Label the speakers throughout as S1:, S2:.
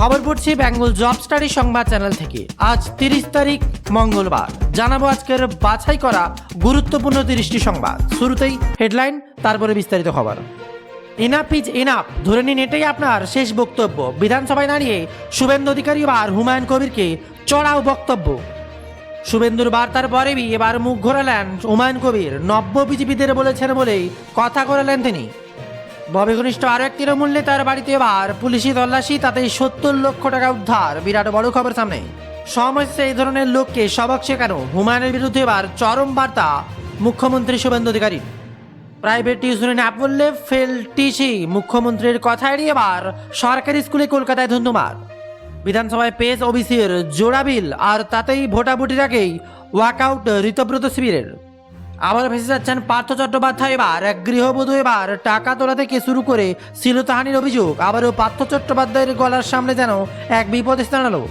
S1: খবর পড়ছি Bengal job study সংবাদ চ্যানেল থেকে। আজ 30 তারিখ মঙ্গলবার। জানাবো আজকের বাছাই করা গুরুত্বপূর্ণ 30টি সংবাদ। শুরুতেই হেডলাইন, তারপরে বিস্তারিত খবর। ইনাফ ইজ ইনাফ ধরে নিন, এটাই আপনার শেষ বক্তব্য। বিধানসভায় দাঁড়িয়ে শুভেন্দু অধিকারী আর হুমায়ুন কবিরকে চড়াও বক্তব্য। শুভেন্দুর বার্তার পরেই এবার মুখ ঘোরালেন হুমায়ুন কবির। নব্য বিজেপিদের বলেছেন বলেই কথা ঘোরালেন তিনি। ববি ঘনিষ্ঠ আরও এক তৃণমূল নেতার বাড়িতে এবার পুলিশি তল্লাশি, তাতে 70 লক্ষ টাকা উদ্ধার। বিরাট বড় খবর সামনে। সমস্যা এই ধরনের লোককে সবক শেখানো। হুমায়ুনের বিরুদ্ধে এবার চরম বার্তা মুখ্যমন্ত্রী শুভেন্দু অধিকারী। প্রাইভেট টিউশনে না বললে ফেল টিসি। মুখ্যমন্ত্রীর কথা এড়িয়ে এবার সরকারি স্কুলে কলকাতায় ধুন্ধুমার। বিধানসভায় পেশ ওবিসির জোড়া বিল, আর তাতেই ভোটাভুটির আগেই ওয়াকআউট ঋতব্রত শিবিরের। আবার ভেসে যাচ্ছেন পার্থ চট্টোপাধ্যায়। এবার এক গৃহবধূ এবার টাকা তোলা থেকে শুরু করে শ্লীলতাহানির অভিযোগ। আবারও পার্থ চট্টোপাধ্যায়ের গলার সামনে যেন এক বিপদ এসে দাঁড়ালো।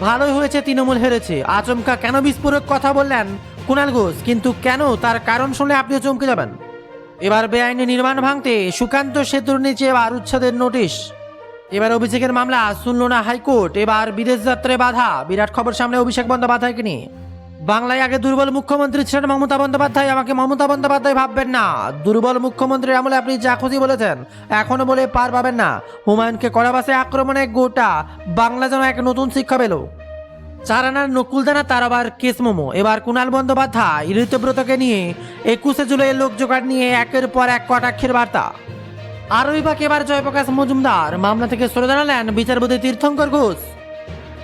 S1: ভালোই হয়েছে তৃণমূল হেরেছে। আচমকা কেন বিস্ফোরক কথা বললেন কুণাল ঘোষ, কিন্তু কেন তার কারণ শুনলে আপনিও চমকে যাবেন। এবার বেআইনি নির্মাণ ভাঙতে সুকান্ত সেতুর নিচে এবার উচ্ছেদের নোটিশ। এবার অভিষেকের মামলা শুনল না হাইকোর্ট। এবার বিদেশ যাত্রায় বাধা। বিরাট খবর সামনে অভিষেক বন্দ্যোপাধ্যায়কে নিয়ে। বাংলায় আগে দুর্বল মুখ্যমন্ত্রী ছিলেন মমতা বন্দ্যোপাধ্যায়। আমাকে মমতা বন্দ্যোপাধ্যায় ভাববেন না। দুর্বল মুখ্যমন্ত্রীর আমলে আপনি যা খুশি বলেছেন, এখনো বলে পার পাবেন না। হুমায়ুনকে কড়াবাসে আক্রমণে গোটা বাংলা যেন এক নতুন শিক্ষা পেল। চার আনার নকুলদানা, তার আবার কেস মোমো। এবার কুণাল বন্দ্যোপাধ্যায় ঋতব্রতকে নিয়ে 21শে জুলাই লোক জোগাড় নিয়ে একের পর এক কটাক্ষের বার্তা। আরই বাকি এবার জয়প্রকাশ মজুমদার মামলা থেকে সরে দাঁড়ালেন বিচারপতি তীর্থঙ্কর ঘোষ।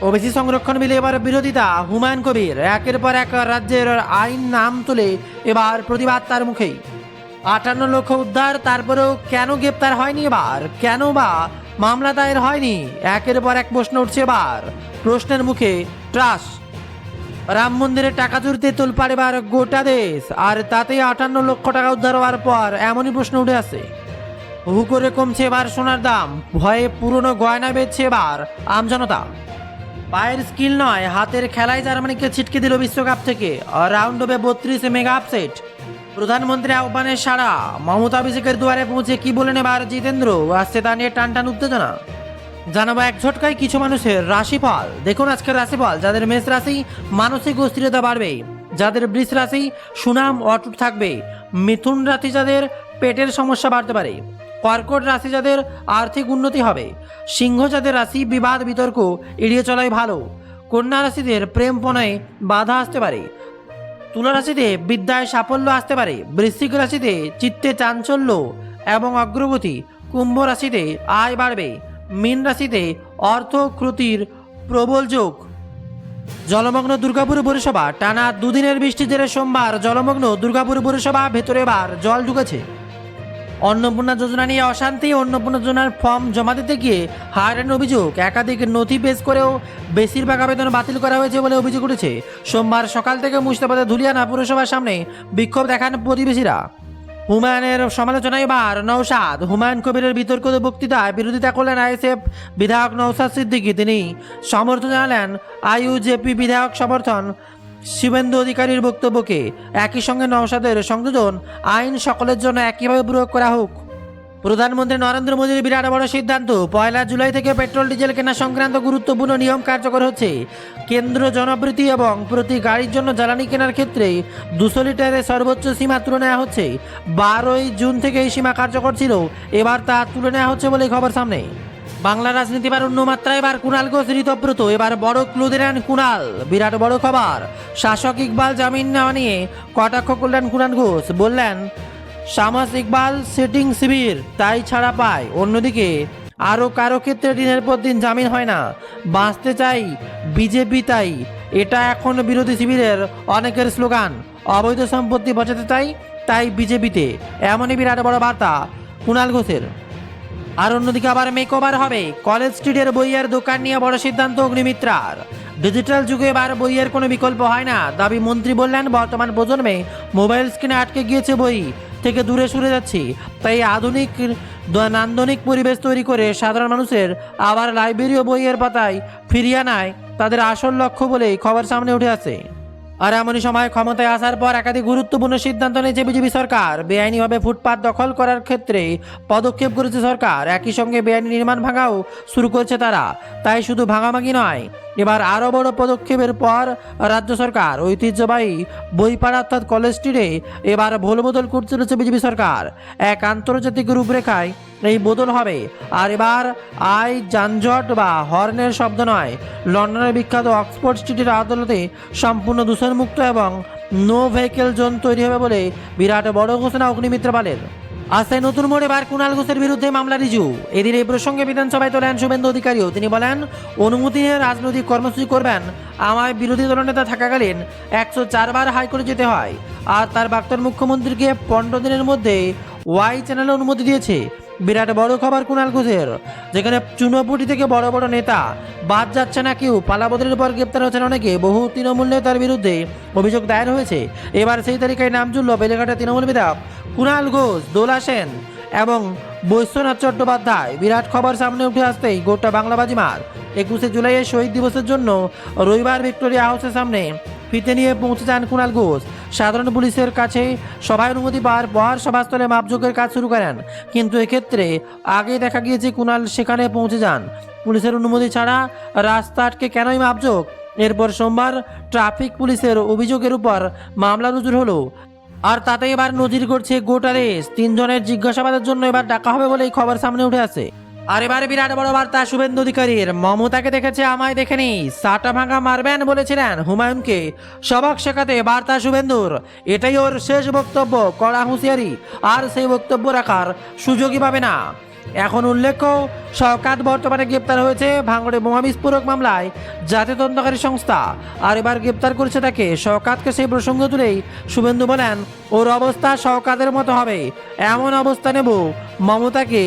S1: ওবিসি সংরক্ষণ বিলে এবার বিরোধিতা। হুমায়ুন কবির একের পর এক রাজ্যের আইন নাম তুলে এবার প্রতিবাদ তার মুখেই। 58 লক্ষ উদ্ধার, তারপরেও কেন গ্রেপ্তার হয়নি এবার? কেন বা মামলা দায়ের হয়নি? একের পর এক প্রশ্ন উঠছে এবার। প্রশ্নের মুখে ত্রাস। রাম মন্দিরে টাকা চুরিতে তোলপাড় এবার গোটা দেশ, আর তাতেই 58 লক্ষ টাকা উদ্ধার হওয়ার পর এমনই প্রশ্ন উঠে আসে। হু করে কমছে এবার সোনার দাম। ভয়ে পুরনো গয়না বেচছে এবার আমজনতা। পায়ের স্কিল নয়, হাতের খেলায় জার্মানিকে ছিটকে দিল বিশ্বকাপ থেকে। রাউন্ড অফে 32 মেগা আপসেট। প্রধানমন্ত্রী আহ্বানের সাড়া। মমতা অভিষেকের দুয়ারে পৌঁছে কি বলেন এবার জিতেন্দ্র? আসছে তা নিয়ে টান টান উত্তেজনা। জানাবো এক ঝটকায় কিছু মানুষের রাশিফল। দেখুন আজকের রাশিফল। যাদের মেষ রাশি, মানসিক অস্থিরতা বাড়বে। যাদের বৃষ রাশি, সুনাম অটুট থাকবে। মিথুন রাশি যাদের, পেটের সমস্যা বাড়তে পারে। কর্কট রাশি যাদের, আর্থিক উন্নতি হবে। সিংহ যাদের রাশি, বিবাদ বিতর্ক এড়িয়ে চলাই ভালো। কন্যা রাশিদের প্রেমপনায় বাধা আসতে পারে। তুলা রাশিতে বিদ্যায় সাফল্য আসতে পারে। বৃশ্চিক রাশিতে চিত্তে চাঞ্চল্য এবং অগ্রগতি। কুম্ভ রাশিতে আয় বাড়বে। মীন রাশিতে অর্থ ক্ষতির প্রবল যোগ। জলমগ্ন দুর্গাপুর পৌরসভা। টানা দুদিনের বৃষ্টির জেরে সোমবার জলমগ্ন দুর্গাপুর পৌরসভা। ভেতরে এবার জল ঢুকেছে। অন্নপূর্ণা যোজনা নিয়ে অশান্তি। অন্নপূর্ণা যোজনার ফর্ম জমা দিতে গিয়ে হারানোর অভিযোগ। একাধিক নথি পেশ করেও বেশিরভাগ আবেদন বাতিল করা হয়েছে বলে অভিযোগ উঠেছে। সোমবার সকাল থেকে মুর্শিদাবাদের ধুলিয়ানা পুরসভার সামনে বিক্ষোভ দেখান প্রতিবেশীরা। হুমায়ুনের সমালোচনায় এবার নওশাদ। হুমায়ুন কবিরের বিতর্কিত বক্তৃতায় বিরোধিতা করলেন আইএসএফ বিধায়ক নওশাদ সিদ্দিকী। তিনি সমর্থন জানালেন আইইউজেপি বিধায়ক সমর্থন শুভেন্দু অধিকারীর বক্তব্যকে। একই সঙ্গে নওশাদের সংযোজন, আইন সকলের জন্য একইভাবে প্রয়োগ করা হোক। প্রধানমন্ত্রী নরেন্দ্র মোদীর বিরাট বড় সিদ্ধান্ত। 1 জুলাই থেকে পেট্রোল ডিজেল কেনা সংক্রান্ত গুরুত্বপূর্ণ নিয়ম কার্যকর হচ্ছে। কেন্দ্র জনবৃত্তি এবং প্রতি গাড়ির জন্য জ্বালানি কেনার ক্ষেত্রে 200 লিটারের সর্বোচ্চ সীমা তুলে নেওয়া হচ্ছে। 12ই জুন থেকে এই সীমা কার্যকর ছিল, এবার তা তুলে নেওয়া হচ্ছে বলে খবর সামনে। বাংলা রাজনীতি এবার অন্য মাত্রায়। এবার কুণাল ঘোষ ঋতব্রত। এবার বড় ক্লু দিলেন কুণাল। বিরাট বড় খবর। শাসক ইকবাল জামিন নেওয়া নিয়ে কটাক্ষ করলেন কুণাল ঘোষ। বললেন শামাস ইকবাল সিটিং শিবির, তাই ছাড়া পায়। অন্যদিকে আরও কারো ক্ষেত্রে দিনের পর দিন জামিন হয় না। বাঁচতে চাই বিজেপি, তাই এটা এখন বিরোধী শিবিরের অনেকের স্লোগান। অবৈধ সম্পত্তি বাঁচাতে চাই, তাই বিজেপিতে। এমনই বিরাট বড় বার্তা কুণাল ঘোষের। আর অন্যদিকে আবার মেকওভার হবে কলেজ স্ট্রিটের বইয়ের দোকান নিয়ে বড় সিদ্ধান্ত অগ্নিমিত্রার। ডিজিটাল যুগে এবার বইয়ের কোনো বিকল্প হয় না, দাবি মন্ত্রী। বললেন বর্তমান প্রজন্মে মোবাইল স্ক্রিনে আটকে গিয়েছে, বই থেকে দূরে সরে যাচ্ছি। তাই আধুনিক নান্দনিক পরিবেশ তৈরি করে সাধারণ মানুষের আবার লাইব্রেরি ও বইয়ের পাতায় ফিরিয়ে আনায় তাদের আসল লক্ষ্য বলেই খবর সামনে উঠে আসে। আর এমনই সময় ক্ষমতায় আসার পর একাধিক গুরুত্বপূর্ণ সিদ্ধান্ত নিয়েছে বিজেপি সরকার। বেআইনিভাবে ফুটপাত দখল করার ক্ষেত্রে পদক্ষেপ করেছে সরকার, একই সঙ্গে বেআইনি নির্মাণ ভাঙাও শুরু করছে তারা। তাই শুধু ভাঙাভাঙি নয়, এবার আরও বড় পদক্ষেপের পর রাজ্য সরকার ঐতিহ্যবাহী বইপাড়া অর্থাৎ কলেজ স্ট্রিটে এবার ভুল বদল করতে চলেছে বিজেপি সরকার। এক আন্তর্জাতিক রূপরেখায় এই বদল হবে। আর এবার যানজট বা হর্নের শব্দ নয়, লন্ডনের বিখ্যাত অক্সফোর্ড স্ট্রিটের আদালতে সম্পূর্ণ দূষণমুক্ত এবং নো ভেহিকেল জোন তৈরি হবে বলে বিরাট বড় ঘোষণা অগ্নিমিত্র পালের। আসছে নতুন মোড়, এবার কুণাল ঘোষের বিরুদ্ধে মামলা রিজু। এদিন এই প্রসঙ্গে বিধানসভায় তোলেন শুভেন্দু অধিকারীও। তিনি বলেন, অনুমতি নিয়ে রাজনৈতিক কর্মসূচি করবেন। আমায় বিরোধী দলনেতা থাকাকালীন 104 বার হাইকোর্টে যেতে হয়। আর তার প্রাক্তন মুখ্যমন্ত্রীকে 15 দিনের মধ্যে ওয়াই চ্যানেলে অনুমতি দিয়েছে। বিরাট বড় খবর কুণাল ঘোষের, যেখানে চুনোপুটি থেকে বড় বড় নেতা বাদ যাচ্ছে না কেউ। পালাবদলের পর গ্রেপ্তার হচ্ছেন অনেকে। বহু তৃণমূল নেতার বিরুদ্ধে অভিযোগ দায়ের হয়েছে। এবার সেই তালিকায় নাম জুড়ল বেলেঘাটা তৃণমূল বিধায়ক কুণাল ঘোষ, দোলা সেন এবং বৈশ্বনাথ চট্টোপাধ্যায়। বিরাট খবর সামনে উঠে আসতেই গোটা বাংলা বাজিমার। 21শে জুলাইয়ের শহীদ দিবসের জন্য রবিবার ভিক্টোরিয়া হাউসের সামনে ফিতে নিয়ে পৌঁছে যান কুণাল ঘোষ। সাধারণ পুলিশের কাছে সভায় অনুমতি পাওয়ার পর সভাস্থলে মাপযোগের কাজ শুরু করেন। কিন্তু এক্ষেত্রে আগে দেখা গিয়েছে কুণাল সেখানে পৌঁছে যান পুলিশের অনুমতি ছাড়া। রাস্তা আটকে কেনই মাপযোগ? এরপর সোমবার ট্রাফিক পুলিশের অভিযোগের উপর মামলা রুজু হলো। আর তাতে এবার নজির করছে গোটা দেশ। 3 জনের জিজ্ঞাসাবাদের জন্য এবার ডাকা হবে বলে এই খবর সামনে উঠে আসে। আর এবারে বিরাট বড় বার্তা শুভেন্দু অধিকারীর। মমতাকে দেখেছে, আমায় দেখেনি, সাটা ভাঙা মারবেন বলেছিলেন হুমায়ুনকে। সবক শেখাতে বার্তা শুভেন্দুর। এটাই ওর শেষ বক্তব্য, কড়া হুঁশিয়ারি। আর সেই বক্তব্য রাখার সুযোগই পাবে না। এখন উল্লেখ্য, শওকাত বর্তমানে গ্রেপ্তার হয়েছে ভাঙড়ে বোমা বিস্ফোরক মামলায় জাতীয় তদন্তকারী সংস্থা। আর এবার গ্রেপ্তার করেছে তাকে। শওকাতকে সেই প্রসঙ্গ তুলেই শুভেন্দু বলেন, ওর অবস্থা শওকাতের মতো হবে, এমন অবস্থা নেব। মমতাকে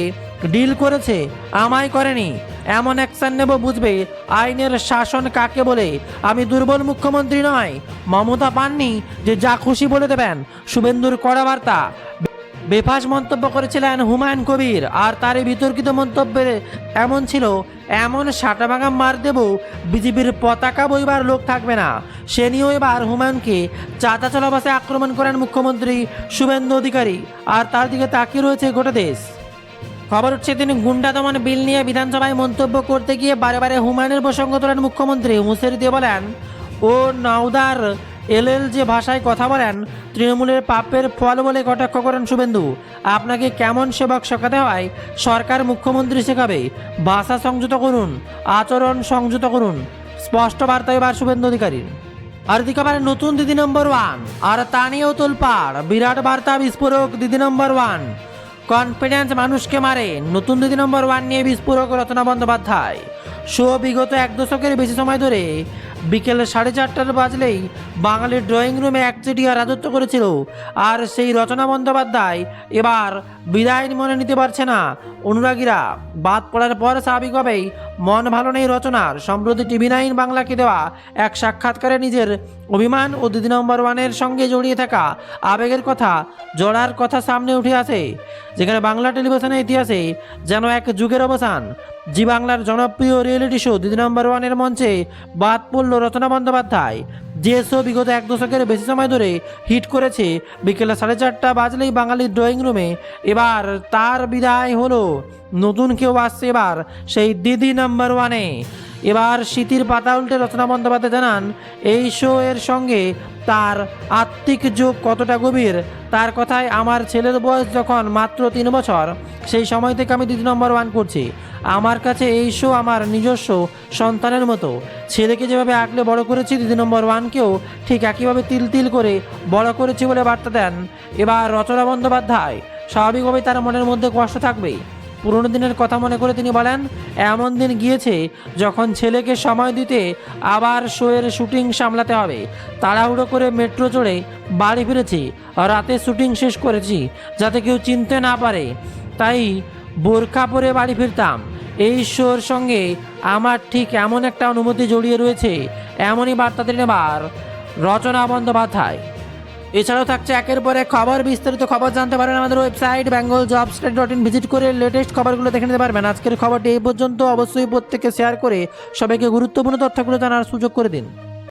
S1: ডিল করেছে, আমায় করেনি। এমন অ্যাকশন নেব, বুঝবে আইনের শাসন কাকে বলে। আমি দুর্বল মুখ্যমন্ত্রী নয়। মমতা পাননি যে যা খুশি বলে দেবেন। শুভেন্দুর কড়া বার্তা। বেফাস মন্তব্য করেছিলেন হুমায়ুন কবির। আর তার এই বিতর্কিত মন্তব্যে এমন ছিল, এমন সাটাভাঙা মার দেব বিজেপির পতাকা বইবার লোক থাকবে না। সে নিয়েও এবার হুমায়ুনকে চাঁদা চলাবাসে আক্রমণ করেন মুখ্যমন্ত্রী শুভেন্দু অধিকারী। আর তার দিকে তাকিয়ে রয়েছে গোটা দেশ। খবর হচ্ছে, তিনি গুন্ডা দমন বিল নিয়ে বিধানসভায় মন্তব্য করতে গিয়ে বারে বারে হুমায়ুনের প্রসঙ্গ তোলেন মুখ্যমন্ত্রী। হুঁশিয়ারি দিয়ে বলেন, ও নাওদার এলএল যে ভাষায় কথা বলেন, তৃণমূলের পাপের ফল বলে কটাক্ষ করেন শুভেন্দু। আপনাকে কেমন সেবক শেখাতে হয় সরকার মুখ্যমন্ত্রী শেখাবে। ভাষা সংযত করুন, আচরণ সংযত করুন। স্পষ্ট বার্তা এবার শুভেন্দু অধিকারীর। আর দিকে আবার নতুন দিদি নম্বর 1, আর তা নিয়েও তোলপাড়। বিরাট বার্তা, বিস্ফোরক দিদি নম্বর 1। কনফিডেন্স মানুষকে মারে, নতুন দিদি নম্বর 1 নিয়ে বিস্ফোরক রচনা বন্দ্যোপাধ্যায়। শো বিগত 1 দশকের বেশি সময় ধরে বিকেল 4:30 বাজলেই বাঙালির ড্রয়িং রুমে একচেটিয়া রাজত্ব করেছিল। আর সেই রচনা বন্দ্যোপাধ্যায় এবার বিদায় মনে নিতে পারছে না। অনুরাগীরা বাদ পড়ার পর স্বাভাবিকভাবেই মন ভালো নেই রচনার। সম্প্রতি TV9 বাংলাকে দেওয়া এক সাক্ষাৎকারে নিজের অভিমান ও দিদি নম্বর 1-এর সঙ্গে জড়িয়ে থাকা আবেগের কথা, জড়ার কথা সামনে উঠে আসে। যেখানে বাংলা টেলিভিশনের ইতিহাসে যেন এক যুগের অবসান। জি বাংলার জনপ্রিয় রিয়েলিটি শো দিদি নম্বর 1-এর মঞ্চে বাদ পড়ল রচনা বন্দ্যোপাধ্যায়। যে শো বিগত 1 দশকের বেশি সময় ধরে হিট করেছে। বিকেল 4:30 বাজলেই বাঙালির ড্রয়িং রুমে এবার তার বিদায় হলো। নতুন কেউ আসছে এবার সেই দিদি নম্বর 1-এ। এবার স্মৃতির পাতা উল্টে রচনা বন্দ্যোপাধ্যায় জানান, এই শো এর সঙ্গে তার আত্মিক যোগ কতটা গভীর। তার কথায়, আমার ছেলের বয়স যখন মাত্র 3 বছর, সেই সময় থেকে আমি দিদি নম্বর 1 করছি। আমার কাছে এই শো আমার নিজস্ব সন্তানের মতো। ছেলেকে যেভাবে আঁকলে বড় করেছি, দিদি নম্বর 1কেও ঠিক একইভাবে তিল তিল করে বড় করেছি বলে বার্তা দেন এবার রচনা বন্দ্যোপাধ্যায়। স্বাভাবিকভাবেই তার মনের মধ্যে কষ্ট থাকবেই। পুরনো দিনের কথা মনে করে তিনি বলেন, এমন দিন গিয়েছে যখন ছেলেকে সময় দিতে আবার শোয়ের শুটিং সামলাতে হবে। তাড়াহুড়ো করে মেট্রো চড়ে বাড়ি ফিরেছি, রাতে শুটিং শেষ করেছি যাতে কেউ চিনতে না পারে। তাই বোরখা পরে বাড়ি ফিরতাম। এই শোর সঙ্গে আমার ঠিক এমন একটা অনুমতি জড়িয়ে রয়েছে। এমনই বার্তা দিলেন এবার রচনা বন্দ্যোপাধ্যায়। এছাড়াও থাকছে একের পর এক খবর। বিস্তারিত খবর জানতে পারেন আমাদের ওয়েবসাইট bengaljobstat.in ভিজিট করে লেটেস্ট খবরগুলো দেখে নিতে পারবেন। আজকের খবরটি এই পর্যন্ত। অবশ্যই প্রত্যেককে শেয়ার করে সবাইকে গুরুত্বপূর্ণ তথ্যগুলো জানার সুযোগ করে দিন।